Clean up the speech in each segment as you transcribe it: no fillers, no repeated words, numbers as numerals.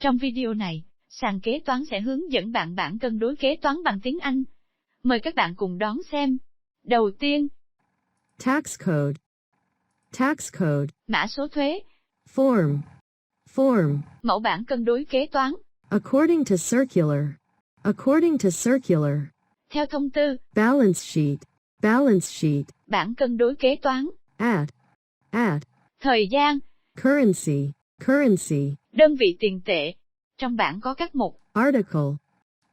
Trong video này, sàn kế toán sẽ hướng dẫn bạn bảng cân đối kế toán bằng tiếng Anh. Mời các bạn cùng đón xem. Đầu tiên, Tax code. Tax code. mã số thuế. Form. Form. Mẫu bảng cân đối kế toán. According to circular. According to circular. Theo thông tư. Balance sheet. Balance sheet. Bảng cân đối kế toán. At. Thời gian. Currency. Currency. Đơn vị tiền tệ. Trong bảng có các mục. Article.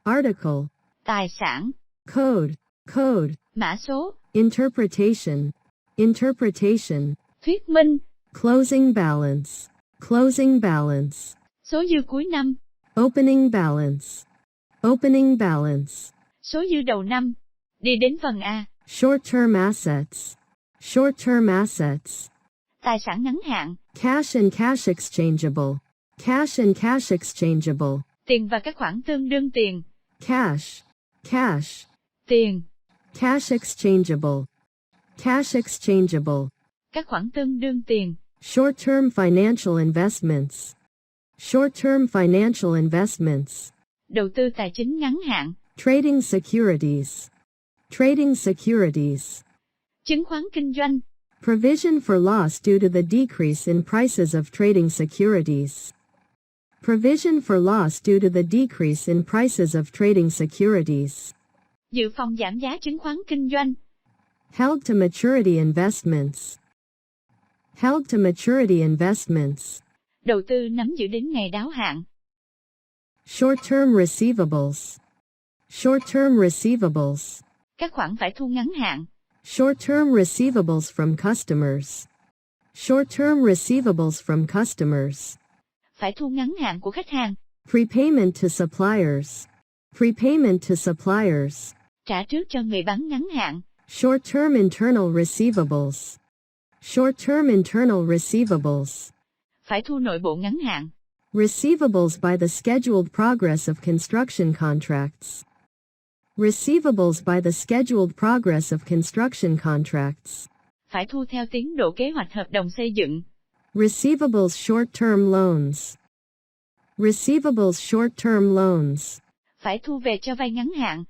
Article. Tài sản. Code. Code. Mã số. Interpretation. Interpretation. Thuyết minh. Closing balance. Closing balance. Số dư cuối năm. Opening balance. Opening balance. Số dư đầu năm. Đi đến phần A. Short-term assets. Short-term assets. Tài sản ngắn hạn. Cash and cash exchangeable. Cash and cash exchangeable. Tiền và các khoản tương đương tiền. Cash. Cash. Tiền. Cash exchangeable. Cash exchangeable. Các khoản tương đương tiền. Short-term financial investments. Short-term financial investments. Đầu tư tài chính ngắn hạn. Trading securities. Trading securities. Chứng khoán kinh doanh. Provision for loss due to the decrease in prices of trading securities. Provision for loss due to the decrease in prices of trading securities. Dự phòng giảm giá chứng khoán kinh doanh. Held to maturity investments. Held to maturity investments. Đầu tư nắm giữ đến ngày đáo hạn. Short-term receivables. Short-term receivables. Các khoản phải thu ngắn hạn. Short-term receivables from customers. Short-term receivables from customers. Phải thu ngắn hạn của khách hàng. Prepayment to suppliers. Prepayment to suppliers. Trả trước cho người bán ngắn hạn. Short-term internal receivables. Short-term internal receivables. Phải thu nội bộ ngắn hạn. Receivables by the scheduled progress of construction contracts. Receivables by the scheduled progress of construction contracts. Phải thu theo tiến độ kế hoạch hợp đồng xây dựng. Receivables short-term loans. Receivables short-term loans. Phải thu về cho vay ngắn hạn.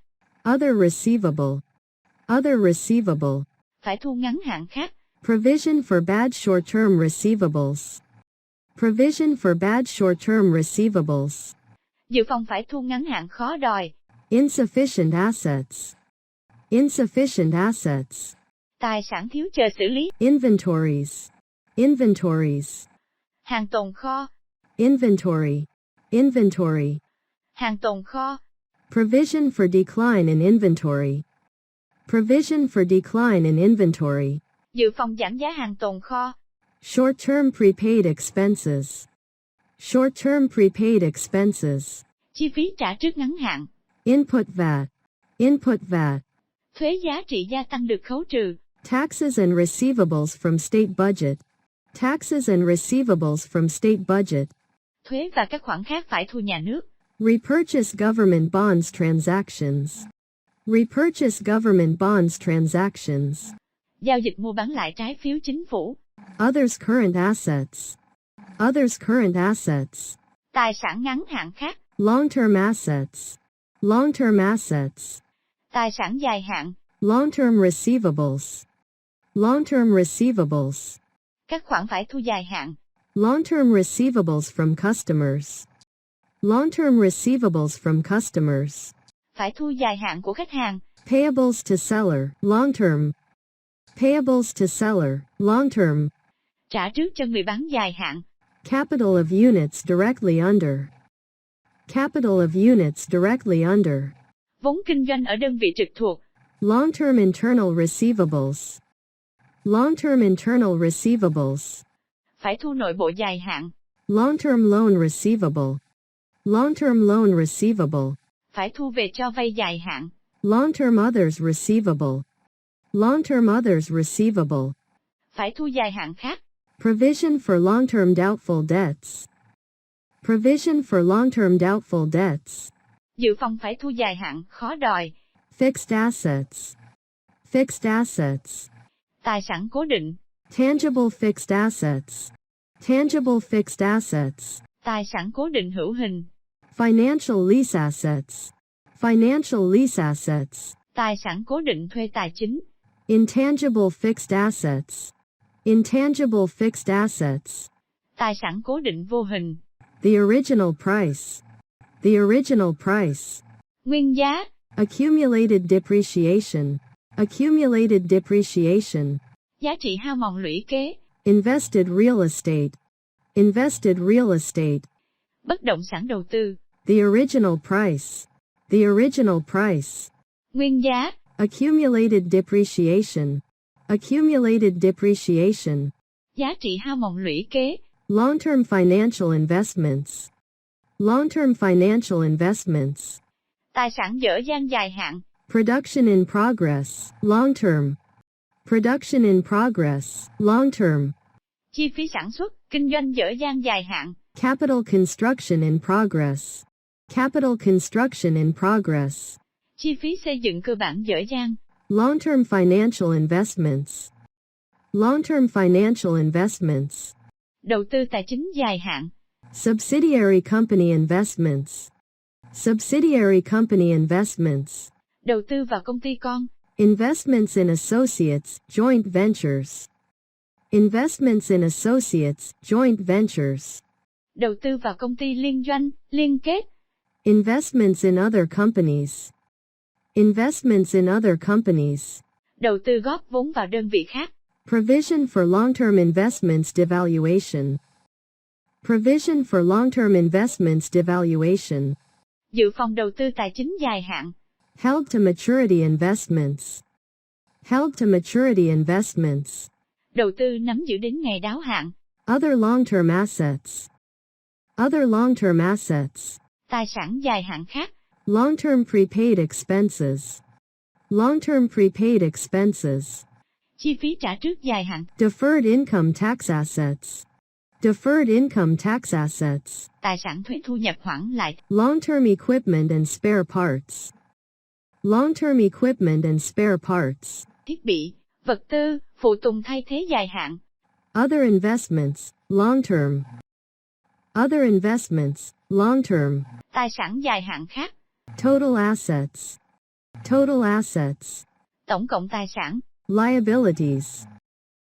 Other receivable. Other receivable. Phải thu ngắn hạn khác. Provision for bad short-term receivables. Provision for bad short-term receivables. Dự phòng phải thu ngắn hạn khó đòi. Insufficient assets. Insufficient assets. Tài sản thiếu chờ xử lý. Inventories. Inventories. Hàng tồn kho. Inventory. Inventory. Hàng tồn kho. Provision for decline in inventory. Provision for decline in inventory. Dự phòng giảm giá hàng tồn kho. Short-term prepaid expenses. Short-term prepaid expenses. Chi phí trả trước ngắn hạn. Input VAT. Input VAT. Thuế giá trị gia tăng được khấu trừ. Taxes and receivables from state budget. Taxes and receivables from state budget. Thuế và các khoản khác phải thu nhà nước. Repurchase government bonds transactions. Repurchase government bonds transactions. Giao dịch mua bán lại trái phiếu chính phủ. Others current assets. Others current assets. Tài sản ngắn hạn khác. Long-term assets. Long-term assets. Tài sản dài hạn. Long-term receivables. Long-term receivables. Các khoản phải thu dài hạn. Long-term receivables from customers. Long-term receivables from customers. Phải thu dài hạn của khách hàng. Payables to seller. Long-term. Payables to seller. Long-term. Trả trước cho người bán dài hạn. Capital of units directly under. Capital of units directly under. Vốn kinh doanh ở đơn vị trực thuộc. Long-term internal receivables. Long-term internal receivables. Phải thu nội bộ dài hạn. Long-term loan receivable. Long-term loan receivable. Phải thu về cho vay dài hạn. Long-term others receivable. Long-term others receivable. Phải thu dài hạn khác. Provision for long-term doubtful debts. Provision for long-term doubtful debts. Dự phòng phải thu dài hạn khó đòi. Fixed assets. Fixed assets. Tài sản cố định. Tangible fixed assets. Tangible fixed assets. Tài sản cố định hữu hình. Financial lease assets. Financial lease assets. Tài sản cố định thuê tài chính. Intangible fixed assets. Intangible fixed assets. Tài sản cố định vô hình. The original price. The original price. Nguyên giá. Accumulated depreciation. Accumulated depreciation. Giá trị hao mòn lũy kế. Invested real estate. Invested real estate. Bất động sản đầu tư. The original price. The original price. Nguyên giá. Accumulated depreciation. Accumulated depreciation. Giá trị hao mòn lũy kế. Long-term financial investments. Long-term financial investments. Tài sản dở dang dài hạn. Production in progress. Long-term. Production in progress. Long-term. Chi phí sản xuất, kinh doanh dở dang dài hạn. Capital construction in progress. Capital construction in progress. Chi phí xây dựng cơ bản dở dang. Long-term financial investments. Long-term financial investments. Đầu tư tài chính dài hạn. Subsidiary company investments. Subsidiary company investments. Đầu tư vào công ty con. Investments in associates, joint ventures. Investments in associates, joint ventures. Đầu tư vào công ty liên doanh, liên kết. Investments in other companies. Investments in other companies. Đầu tư góp vốn vào đơn vị khác. Provision for long-term investments devaluation. Provision for long-term investments devaluation. Dự phòng đầu tư tài chính dài hạn. Held to maturity investments. Held to maturity investments. Đầu tư nắm giữ đến ngày đáo hạn. Other long-term assets. Other long-term assets. Tài sản dài hạn khác. Long-term prepaid expenses. Long-term prepaid expenses. Chi phí trả trước dài hạn. Deferred income tax assets. Deferred income tax assets. Tài sản thuế thu nhập hoãn lại. Long-term equipment and spare parts. Long-term equipment and spare parts. Thiết bị, vật tư, phụ tùng thay thế dài hạn. Other investments, long-term. Other investments, long-term. Tài sản dài hạn khác. Total assets. Total assets. Tổng cộng tài sản. Liabilities.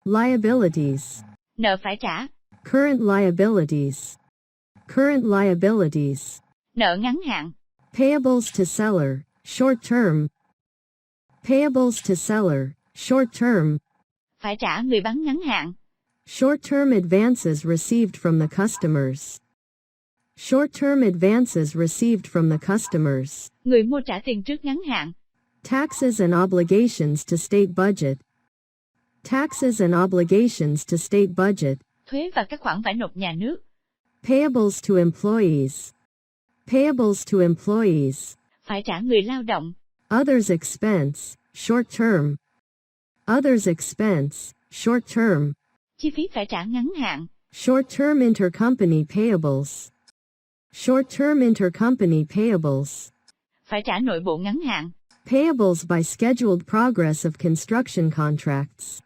Liabilities. Nợ phải trả. Current liabilities. Current liabilities. Nợ ngắn hạn. Payables to seller, short term. Payables to seller, short term. Phải trả người bán ngắn hạn. Short-term advances received from the customers. Short-term advances received from the customers. Người mua trả tiền trước ngắn hạn. Taxes and obligations to state budget. Taxes and obligations to state budget. Thuế và các khoản phải nộp nhà nước. Payables to employees. Payables to employees. Phải trả người lao động. Others expense, short term. Others expense, short term. Chi phí phải trả ngắn hạn. Short-term intercompany payables. Short-term intercompany payables. Phải trả nội bộ ngắn hạn. Payables by scheduled progress of construction contracts.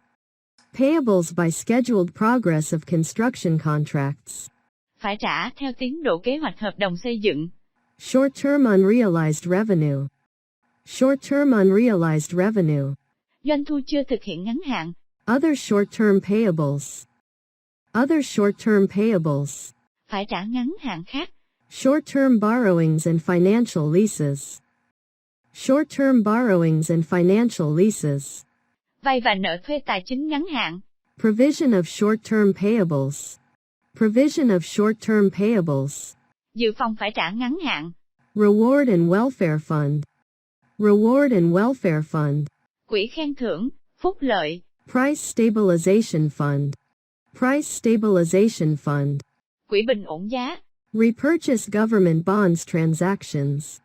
Payables by scheduled progress of construction contracts. Phải trả theo tiến độ kế hoạch hợp đồng xây dựng. Short-term unrealized revenue. Short-term unrealized revenue. Doanh thu chưa thực hiện ngắn hạn. Other short-term payables. Other short-term payables. Phải trả ngắn hạn khác. Short-term borrowings and financial leases. Short-term borrowings and financial leases. Vay và nợ thuê tài chính ngắn hạn. Provision of short-term payables. Provision of short-term payables. Dự phòng phải trả ngắn hạn. Reward and welfare fund. Reward and welfare fund. Quỹ khen thưởng, phúc lợi. Price stabilization fund. Price stabilization fund. Quỹ bình ổn giá. Repurchase government bonds transactions.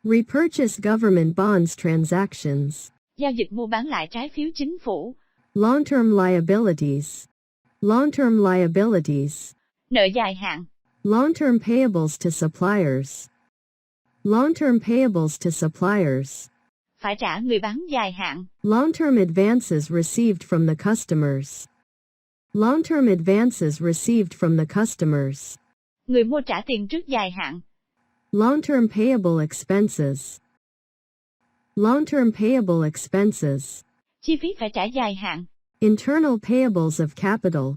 Repurchase government bonds transactions. Giao dịch mua bán lại trái phiếu chính phủ. Long-term liabilities. Long-term liabilities. Nợ dài hạn. Long-term payables to suppliers. Long-term payables to suppliers. Phải trả người bán dài hạn. Long-term advances received from the customers. Long-term advances received from the customers. Người mua trả tiền trước dài hạn. Long-term payable expenses. Long-term payable expenses. Chi phí phải trả dài hạn. Internal payables of capital.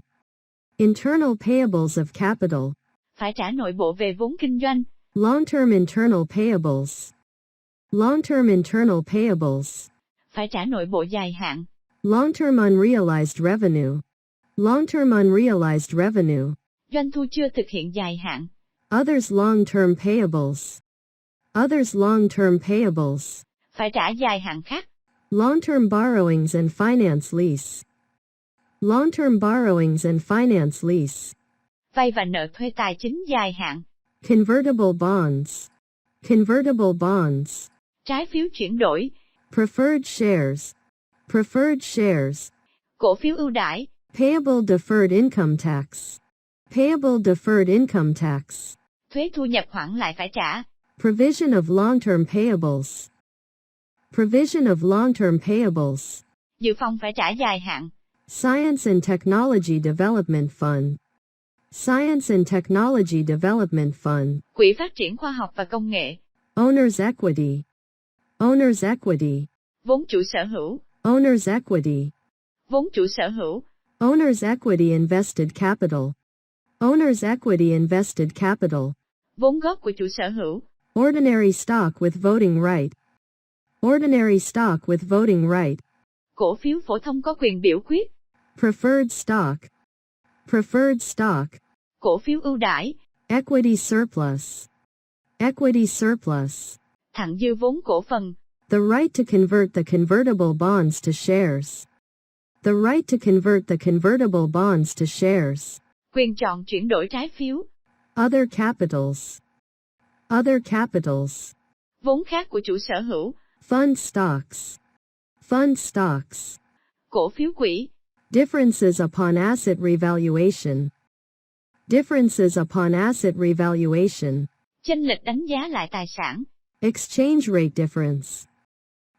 Internal payables of capital. Phải trả nội bộ về vốn kinh doanh. Long-term internal payables. Long-term internal payables. Phải trả nội bộ dài hạn. Long-term unrealized revenue. Long-term unrealized revenue. Doanh thu chưa thực hiện dài hạn. Others long-term payables. Others long-term payables. Phải trả dài hạn khác. Long-term borrowings and finance lease. Long-term borrowings and finance lease. Vay và nợ thuê tài chính dài hạn. Convertible bonds. Convertible bonds. Trái phiếu chuyển đổi. Preferred shares. Preferred shares. Cổ phiếu ưu đãi. Payable deferred income tax. Payable deferred income tax. Thuế thu nhập hoãn lại phải trả. Provision of long-term payables. Provision of long-term payables. Dự phòng phải trả dài hạn. Science and Technology Development Fund. Science and Technology Development Fund. Quỹ phát triển khoa học và công nghệ. Owner's equity. Owner's equity. Vốn chủ sở hữu. Owner's equity. Vốn chủ sở hữu. Owner's equity invested capital. Owner's equity invested capital. Vốn góp của chủ sở hữu. Ordinary stock with voting right. Ordinary stock with voting right. Cổ phiếu phổ thông có quyền biểu quyết. Preferred stock. Preferred stock. Cổ phiếu ưu đãi. Equity surplus. Equity surplus. Thặng dư vốn cổ phần. The right to convert the convertible bonds to shares. The right to convert the convertible bonds to shares. Quyền chọn chuyển đổi trái phiếu. Other capitals. Other capitals. Vốn khác của chủ sở hữu. Fund stocks. Fund stocks. Cổ phiếu quỹ. Differences upon asset revaluation. Differences upon asset revaluation. Chênh lệch đánh giá lại tài sản. Exchange rate difference.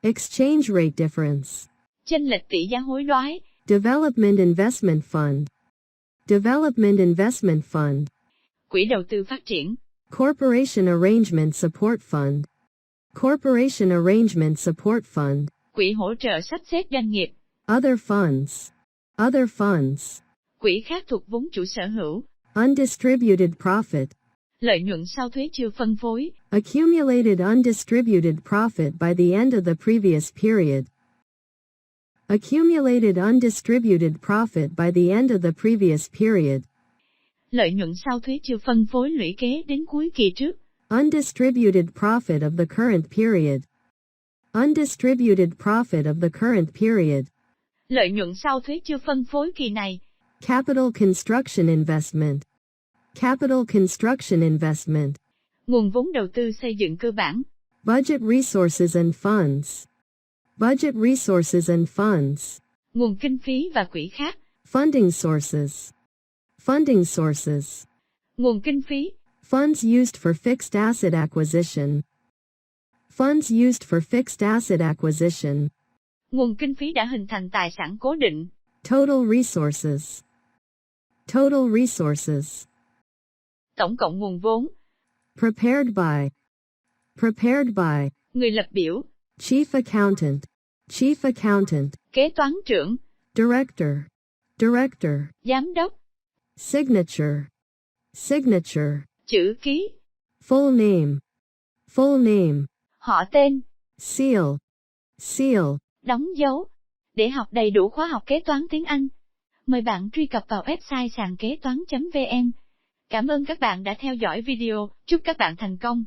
Exchange rate difference. Chênh lệch tỷ giá hối đoái. Development investment fund. Development investment fund. Quỹ đầu tư phát triển. Corporation arrangement support fund. Corporation arrangement support fund. Quỹ hỗ trợ sắp xếp doanh nghiệp. Other funds. Other funds. Quỹ khác thuộc vốn chủ sở hữu. Undistributed profit. Lợi nhuận sau thuế chưa phân phối. Accumulated undistributed profit by the end of the previous period. Accumulated undistributed profit by the end of the previous period. Lợi nhuận sau thuế chưa phân phối lũy kế đến cuối kỳ trước. Undistributed profit of the current period. Undistributed profit of the current period. Lợi nhuận sau thuế chưa phân phối kỳ này. Capital construction investment. Capital construction investment. Nguồn vốn đầu tư xây dựng cơ bản. Budget resources and funds. Budget resources and funds. Nguồn kinh phí và quỹ khác. Funding sources. Funding sources. Nguồn kinh phí. Funds used for fixed asset acquisition. Funds used for fixed asset acquisition. Nguồn kinh phí đã hình thành tài sản cố định. Total resources. Total resources. Tổng cộng nguồn vốn. Prepared by. Prepared by. Người lập biểu. Chief accountant. Chief accountant. Kế toán trưởng. Director. Director. Giám đốc. Signature. Signature. Chữ ký. Full name. Full name. Họ tên. Seal. Seal. Đóng dấu. Để học đầy đủ khóa học kế toán tiếng Anh, mời bạn truy cập vào website sàn kế toán.vn. Cảm ơn các bạn đã theo dõi video, chúc các bạn thành công.